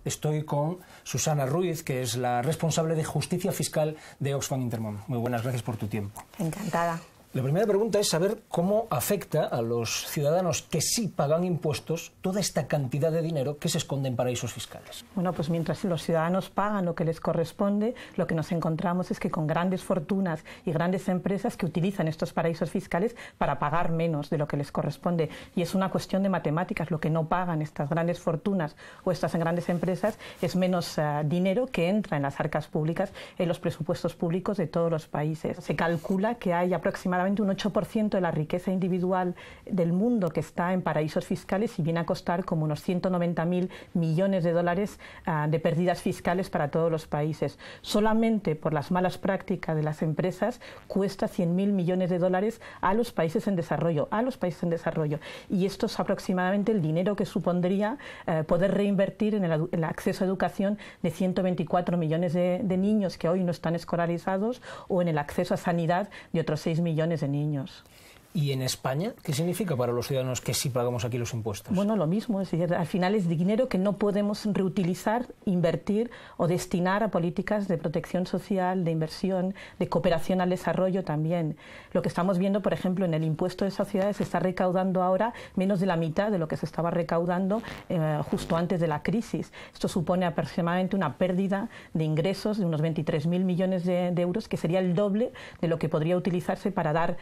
Estoy con Susana Ruiz, que es la responsable de Justicia Fiscal de Oxfam Intermón. Muy buenas, gracias por tu tiempo. Encantada. La primera pregunta es saber cómo afecta a los ciudadanos que sí pagan impuestos toda esta cantidad de dinero que se esconde en paraísos fiscales. Bueno, pues mientras los ciudadanos pagan lo que les corresponde, lo que nos encontramos es que con grandes fortunas y grandes empresas que utilizan estos paraísos fiscales para pagar menos de lo que les corresponde. Y es una cuestión de matemáticas. Lo que no pagan estas grandes fortunas o estas grandes empresas es menos dinero que entra en las arcas públicas, en los presupuestos públicos de todos los países. Se calcula que hay aproximadamente un 8% de la riqueza individual del mundo que está en paraísos fiscales y viene a costar como unos 190.000 millones de dólares de pérdidas fiscales para todos los países. Solamente por las malas prácticas de las empresas cuesta 100.000 millones de dólares a los países en desarrollo, Y esto es aproximadamente el dinero que supondría poder reinvertir en el acceso a educación de 124 millones de niños que hoy no están escolarizados o en el acceso a sanidad de otros 6 millones de niños. ¿Y en España qué significa para los ciudadanos que sí pagamos aquí los impuestos? Bueno, lo mismo, es decir, al final es dinero que no podemos reutilizar, invertir o destinar a políticas de protección social, de inversión, de cooperación al desarrollo también. Lo que estamos viendo, por ejemplo, en el impuesto de sociedades se está recaudando ahora menos de la mitad de lo que se estaba recaudando justo antes de la crisis. Esto supone aproximadamente una pérdida de ingresos de unos 23.000 millones de euros, que sería el doble de lo que podría utilizarse para dar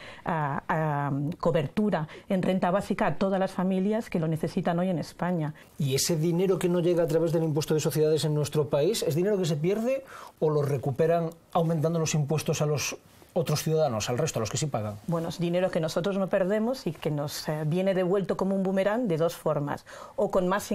cobertura en renta básica a todas las familias que lo necesitan hoy en España. ¿Y ese dinero que no llega a través del impuesto de sociedades en nuestro país, es dinero que se pierde o lo recuperan aumentando los impuestos a los otros ciudadanos, al resto, a los que sí pagan? Bueno, es dinero que nosotros no perdemos y que nos viene devuelto como un boomerang de dos formas. O con más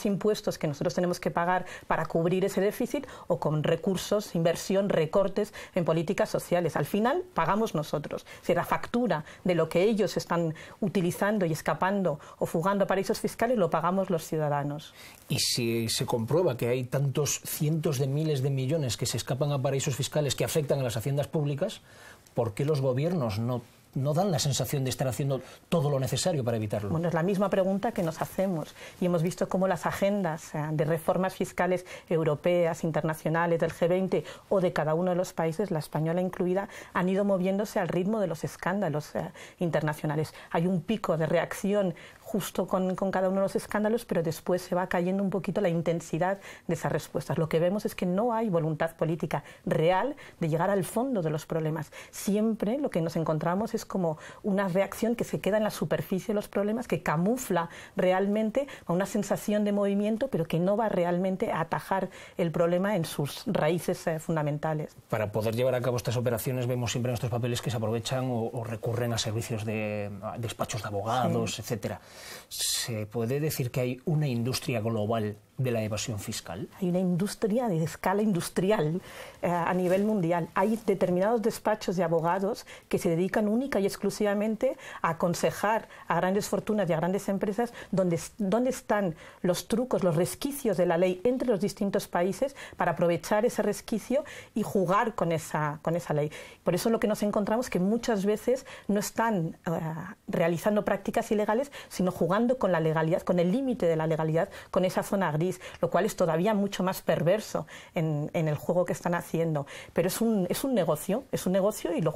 impuestos que nosotros tenemos que pagar para cubrir ese déficit, o con recursos, inversión, recortes en políticas sociales. Al final pagamos nosotros. Si la factura de lo que ellos están utilizando y escapando o fugando a paraísos fiscales lo pagamos los ciudadanos. Y si se comprueba que hay tantos cientos de miles de millones que se escapan a paraísos fiscales que afectan a las haciendas públicas, ¿por qué los gobiernos no dan la sensación de estar haciendo todo lo necesario para evitarlo? Bueno, es la misma pregunta que nos hacemos y hemos visto cómo las agendas de reformas fiscales europeas, internacionales, del G20 o de cada uno de los países, la española incluida, han ido moviéndose al ritmo de los escándalos internacionales. Hay un pico de reacción justo con cada uno de los escándalos, pero después se va cayendo un poquito la intensidad de esas respuestas. Lo que vemos es que no hay voluntad política real de llegar al fondo de los problemas. Siempre lo que nos encontramos es como una reacción que se queda en la superficie de los problemas, que camufla realmente a una sensación de movimiento, pero que no va realmente a atajar el problema en sus raíces fundamentales. Para poder llevar a cabo estas operaciones vemos siempre en estos papeles que se aprovechan o recurren a servicios de despachos de abogados, sí, etcétera. ¿Se puede decir que hay una industria global de la evasión fiscal? Hay una industria de escala industrial a nivel mundial. Hay determinados despachos de abogados que se dedican única y exclusivamente a aconsejar a grandes fortunas y a grandes empresas dónde están los trucos, los resquicios de la ley entre los distintos países para aprovechar ese resquicio y jugar con esa ley. Por eso lo que nos encontramos es que muchas veces no están realizando prácticas ilegales, sino jugando con la legalidad, con el límite de la legalidad, con esa zona gris, lo cual es todavía mucho más perverso en el juego que están haciendo. Pero es un negocio y lo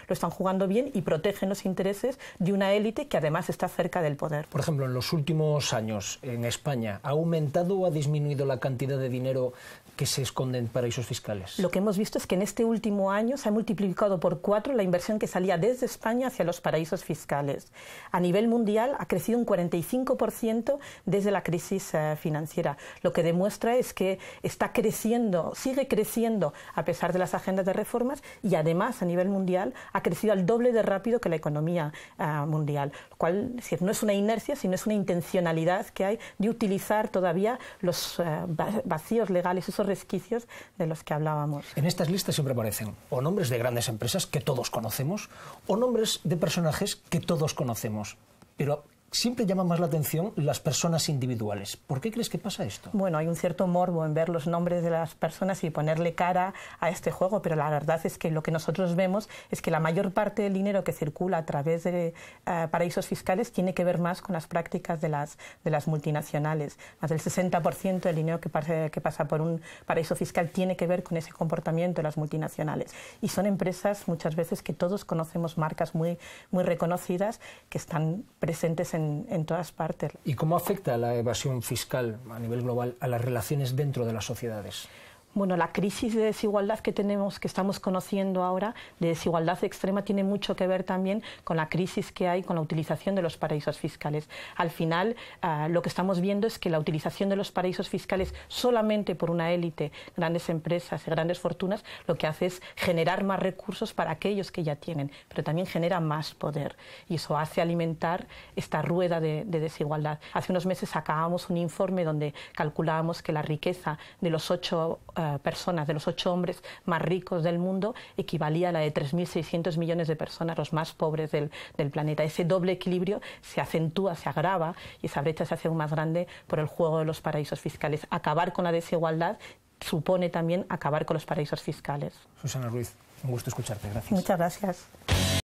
están jugando bien y protegen los intereses de una élite que además está cerca del poder. Por ejemplo, en los últimos años en España, ¿ha aumentado o ha disminuido la cantidad de dinero que se esconde en paraísos fiscales? Lo que hemos visto es que en este último año se ha multiplicado por 4 la inversión que salía desde España hacia los paraísos fiscales. A nivel mundial ha crecido un 45% desde la crisis financiera. Lo que demuestra es que está creciendo, sigue creciendo a pesar de las agendas de reformas, y además a nivel mundial ha crecido al doble de rápido que la economía mundial, lo cual es decir, no es una inercia, sino es una intencionalidad que hay de utilizar todavía los vacíos legales, esos resquicios de los que hablábamos. En estas listas siempre aparecen o nombres de grandes empresas que todos conocemos o nombres de personajes que todos conocemos. Pero siempre llaman más la atención las personas individuales. ¿Por qué crees que pasa esto? Bueno, hay un cierto morbo en ver los nombres de las personas y ponerle cara a este juego, pero la verdad es que lo que nosotros vemos es que la mayor parte del dinero que circula a través de paraísos fiscales tiene que ver más con las prácticas de las multinacionales. Más del 60% del dinero que pasa por un paraíso fiscal tiene que ver con ese comportamiento de las multinacionales. Y son empresas muchas veces que todos conocemos, marcas muy reconocidas que están presentes en todas partes. ¿Y cómo afecta la evasión fiscal a nivel global a las relaciones dentro de las sociedades? Bueno, la crisis de desigualdad que estamos conociendo ahora, de desigualdad extrema, tiene mucho que ver también con la crisis que hay con la utilización de los paraísos fiscales. Al final, lo que estamos viendo es que la utilización de los paraísos fiscales solamente por una élite, grandes empresas y grandes fortunas, lo que hace es generar más recursos para aquellos que ya tienen, pero también genera más poder. Y eso hace alimentar esta rueda de desigualdad. Hace unos meses sacábamos un informe donde calculábamos que la riqueza de los 8 personas, de los 8 hombres más ricos del mundo, equivalía a la de 3.600 millones de personas, los más pobres del planeta. Ese doble equilibrio se acentúa, se agrava, y esa brecha se hace aún más grande por el juego de los paraísos fiscales. Acabar con la desigualdad supone también acabar con los paraísos fiscales. Susana Ruiz, un gusto escucharte. Gracias. Muchas gracias.